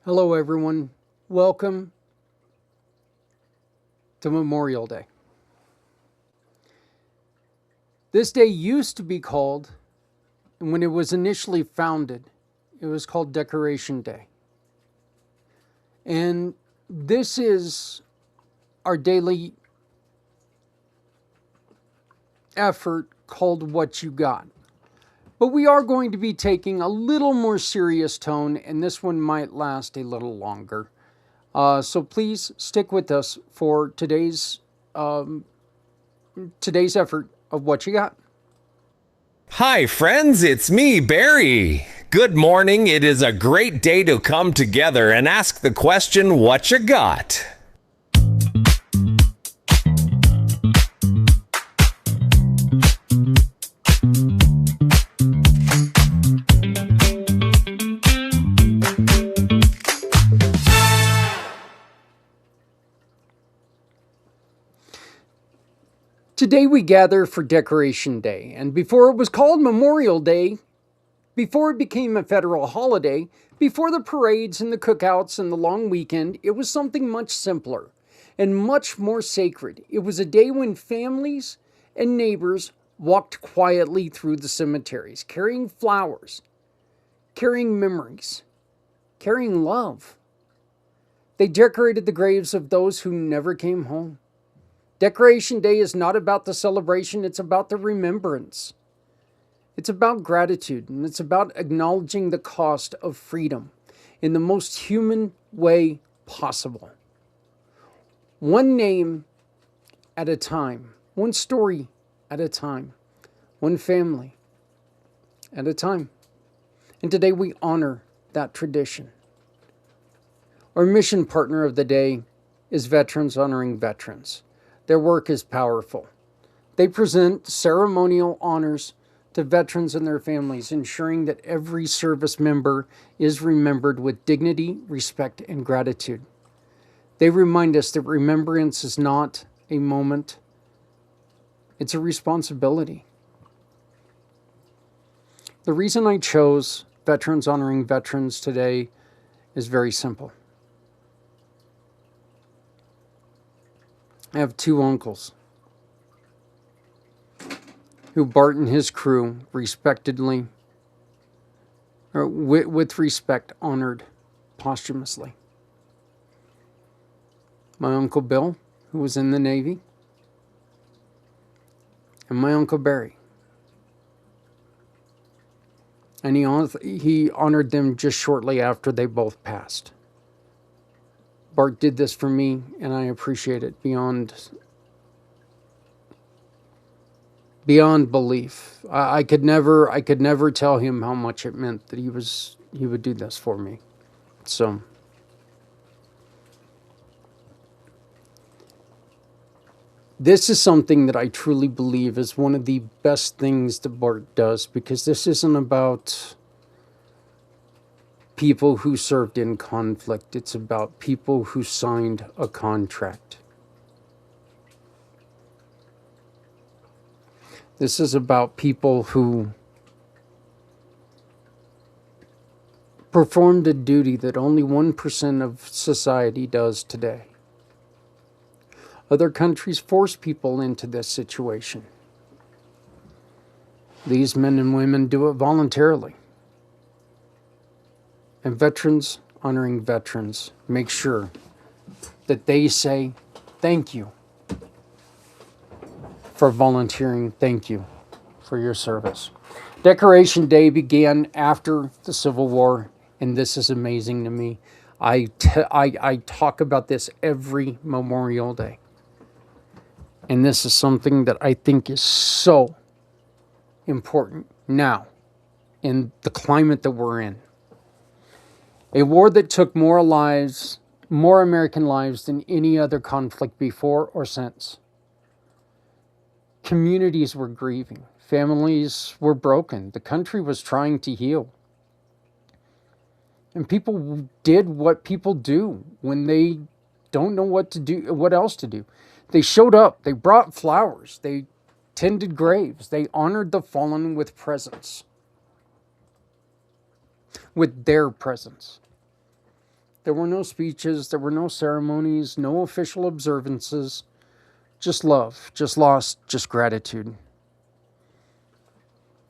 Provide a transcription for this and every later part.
Hello, everyone. Welcome to Memorial Day. This day used to be called, and when it was initially founded, it was called Decoration Day. And this is our daily effort called What You Got. But we are going to be taking a little more serious tone, and this one might last a little longer. So please stick with us for today's effort of What You Got. Hi, friends, it's me, Barry. Good morning. It is a great day to come together and ask the question, What you got? Today we gather for Decoration Day, and before it was called Memorial Day, before it became a federal holiday, before the parades and the cookouts and the long weekend, it was something much simpler and much more sacred. It was a day when families and neighbors walked quietly through the cemeteries, carrying flowers, carrying memories, carrying love. They decorated the graves of those who never came home. Decoration Day is not about the celebration, it's about the remembrance. It's about gratitude, and it's about acknowledging the cost of freedom in the most human way possible. One name at a time, one story at a time, one family at a time. And today we honor that tradition. Our mission partner of the day is Veterans Honoring Veterans. Their work is powerful. They present ceremonial honors to veterans and their families, ensuring that every service member is remembered with dignity, respect, and gratitude. They remind us that remembrance is not a moment, it's a responsibility. The reason I chose Veterans Honoring Veterans today is very simple. I have two uncles who Bart and his crew respectedly, or with respect, honored posthumously. My Uncle Bill, who was in the Navy, and my Uncle Barry. And he honored them just shortly after they both passed. Bart did this for me, and I appreciate it beyond belief. I could never tell him how much it meant that he would do this for me. So this is something that I truly believe is one of the best things that Bart does, because this isn't about people who served in conflict. It's about people who signed a contract. This is about people who performed a duty that only 1% of society does today. Other countries force people into this situation. These men and women do it voluntarily. And Veterans Honoring Veterans make sure that they say thank you for volunteering. Thank you for your service. Decoration Day began after the Civil War, and this is amazing to me. I talk about this every Memorial Day. And this is something that I think is so important now in the climate that we're in. A war that took more American lives than any other conflict before or since. Communities were grieving. Families were broken. The country was trying to heal. And people did what people do when they don't know what else to do. They showed up. They brought flowers. They tended graves. They honored the fallen with presence. With their presence. There were no speeches, there were no ceremonies, no official observances, just love, just loss, just gratitude.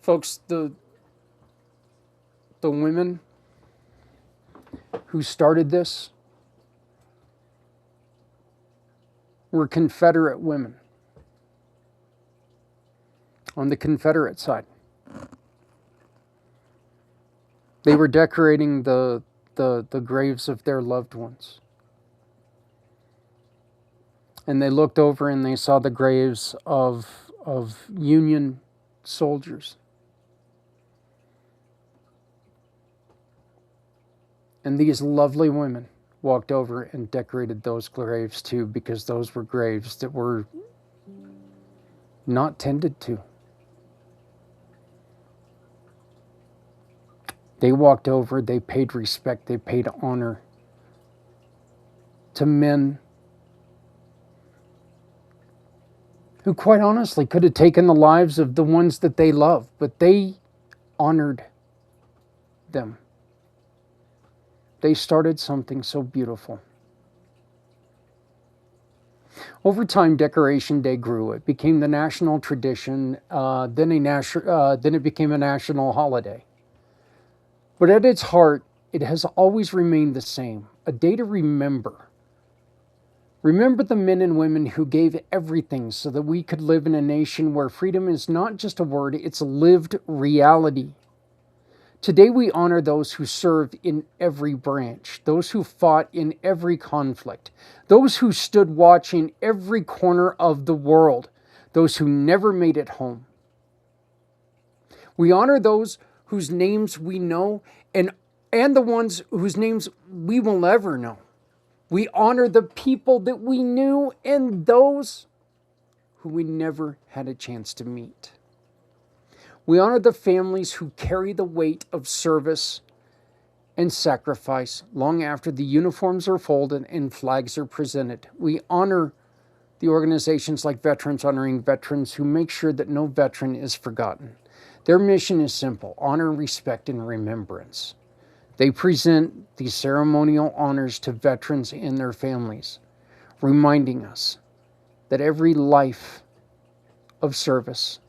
Folks, the women who started this were Confederate women on the Confederate side. They were decorating the graves of their loved ones. And they looked over and they saw the graves of Union soldiers. And these lovely women walked over and decorated those graves too, because those were graves that were not tended to. They walked over, they paid respect, they paid honor to men who quite honestly could have taken the lives of the ones that they loved, but they honored them. They started something so beautiful. Over time, Decoration Day grew. It became the national tradition, then it became a national holiday. But at its heart, it has always remained the same, a day to remember. Remember the men and women who gave everything so that we could live in a nation where freedom is not just a word, it's a lived reality. Today we honor those who served in every branch, those who fought in every conflict, those who stood watching every corner of the world, those who never made it home. We honor those whose names we know and the ones whose names we will never know. We honor the people that we knew and those who we never had a chance to meet. We honor the families who carry the weight of service and sacrifice long after the uniforms are folded and flags are presented. We honor the organizations like Veterans Honoring Veterans who make sure that no veteran is forgotten. Their mission is simple: honor, respect, and remembrance. They present these ceremonial honors to veterans and their families, reminding us that every life of service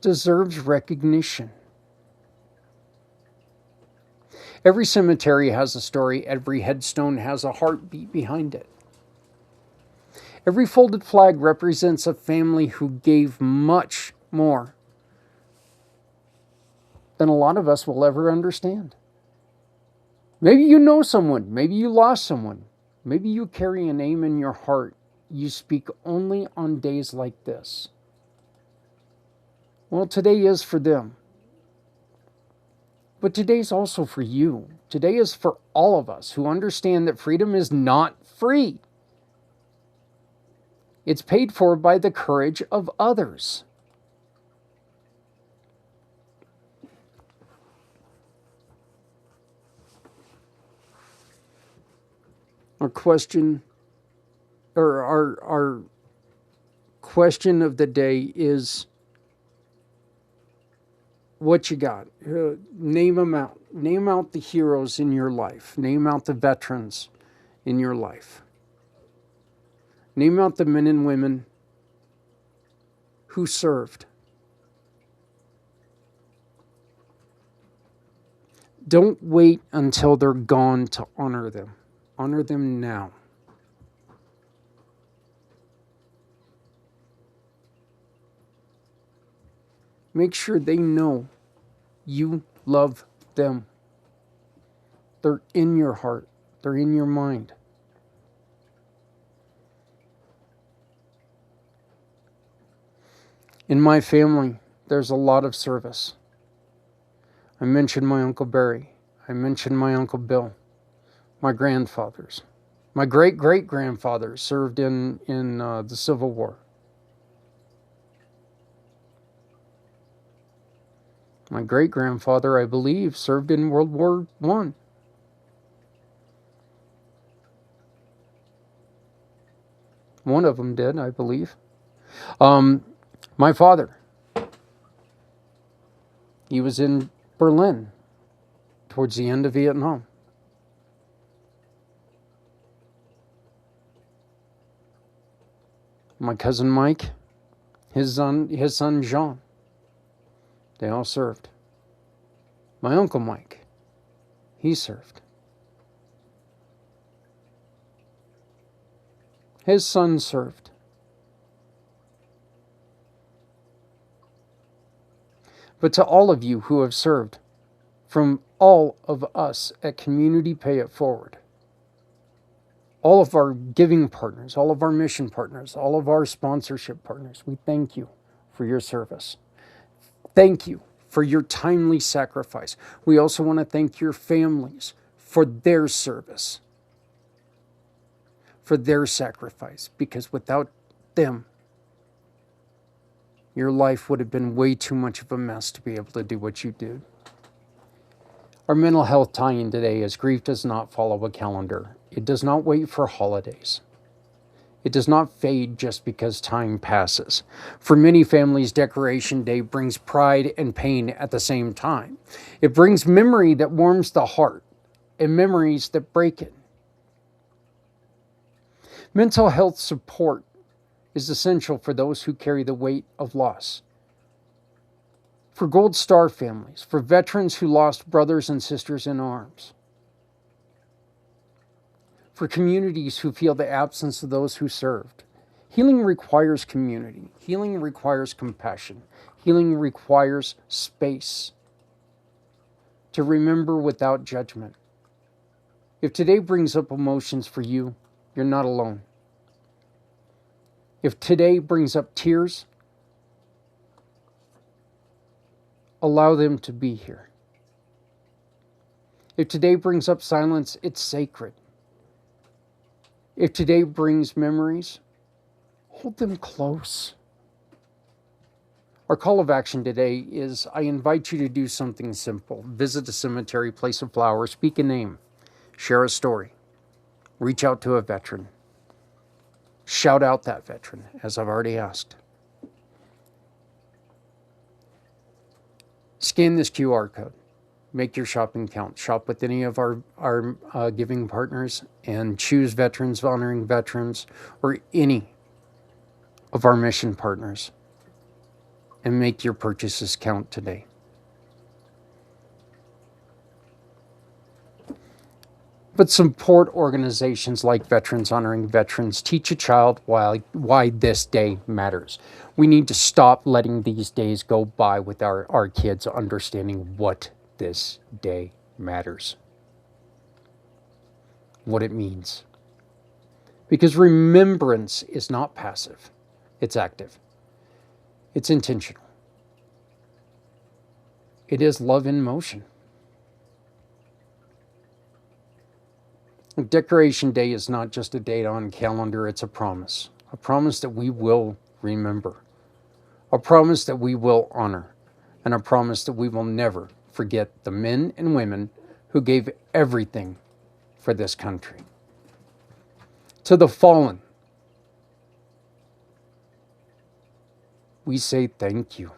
deserves recognition. Every cemetery has a story. Every headstone has a heartbeat behind it. Every folded flag represents a family who gave much more than a lot of us will ever understand. Maybe you know someone. Maybe you lost someone. Maybe you carry a name in your heart you speak only on days like this. Well, today is for them. But today's also for you. Today is for all of us who understand that freedom is not free. It's paid for by the courage of others. Our question of the day is, what you got? Name them out. Name out the heroes in your life. Name out the veterans in your life. Name out the men and women who served. Don't wait until they're gone to honor them. Honor them now. Make sure they know you love them. They're in your heart. They're in your mind. In my family, there's a lot of service. I mentioned my Uncle Barry. I mentioned my Uncle Bill. My grandfathers. My great-great-grandfather served in the Civil War. My great-grandfather, I believe, served in World War I. One of them did, I believe. My father, he was in Berlin towards the end of Vietnam. My cousin Mike, his son Jean, they all served. My Uncle Mike, he served. His son served. But to all of you who have served, from all of us at Community Pay It Forward, all of our giving partners, all of our mission partners, all of our sponsorship partners, we thank you for your service. Thank you for your timely sacrifice. We also want to thank your families for their service, for their sacrifice, because without them, your life would have been way too much of a mess to be able to do what you did. Our mental health tie-in today is grief does not follow a calendar. It does not wait for holidays. It does not fade just because time passes. For many families, Decoration Day brings pride and pain at the same time. It brings memory that warms the heart and memories that break it. Mental health support is essential for those who carry the weight of loss. For Gold Star families, for veterans who lost brothers and sisters in arms, for communities who feel the absence of those who served. Healing requires community. Healing requires compassion. Healing requires space to remember without judgment. If today brings up emotions for you, you're not alone. If today brings up tears, allow them to be here. If today brings up silence, it's sacred. If today brings memories, hold them close. Our call of action today is I invite you to do something simple. Visit a cemetery, place a flower, speak a name, share a story, reach out to a veteran. Shout out that veteran, as I've already asked. Scan this QR code. Make your shopping count. Shop with any of our giving partners and choose Veterans Honoring Veterans or any of our mission partners and make your purchases count today. But support organizations like Veterans Honoring Veterans. Teach a child why this day matters. We need to stop letting these days go by with our kids understanding what this day matters. What it means. Because remembrance is not passive. It's active. It's intentional. It is love in motion. Decoration Day is not just a date on a calendar, it's a promise. A promise that we will remember. A promise that we will honor. And a promise that we will never forget the men and women who gave everything for this country. To the fallen, we say thank you.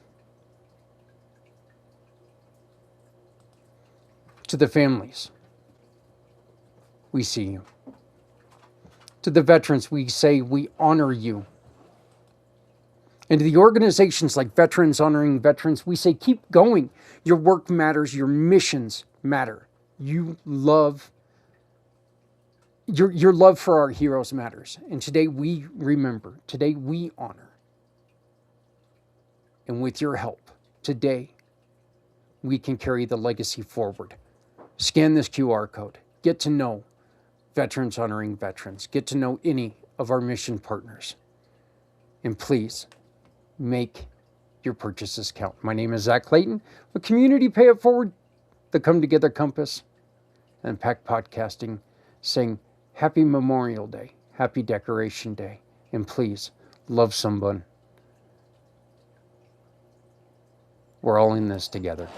To the families, we see you. To the veterans, we say we honor you. And to the organizations like Veterans Honoring Veterans, we say keep going. Your work matters. Your missions matter. Your love for our heroes matters. And today we remember. Today we honor. And with your help, today we can carry the legacy forward. Scan this QR code. Get to know Veterans Honoring Veterans. Get to know any of our mission partners. And please, make your purchases count. My name is Zach Clayton with Community Pay It Forward, the Come Together Compass, and Pack Podcasting, saying Happy Memorial Day, Happy Decoration Day, and please, love someone. We're all in this together.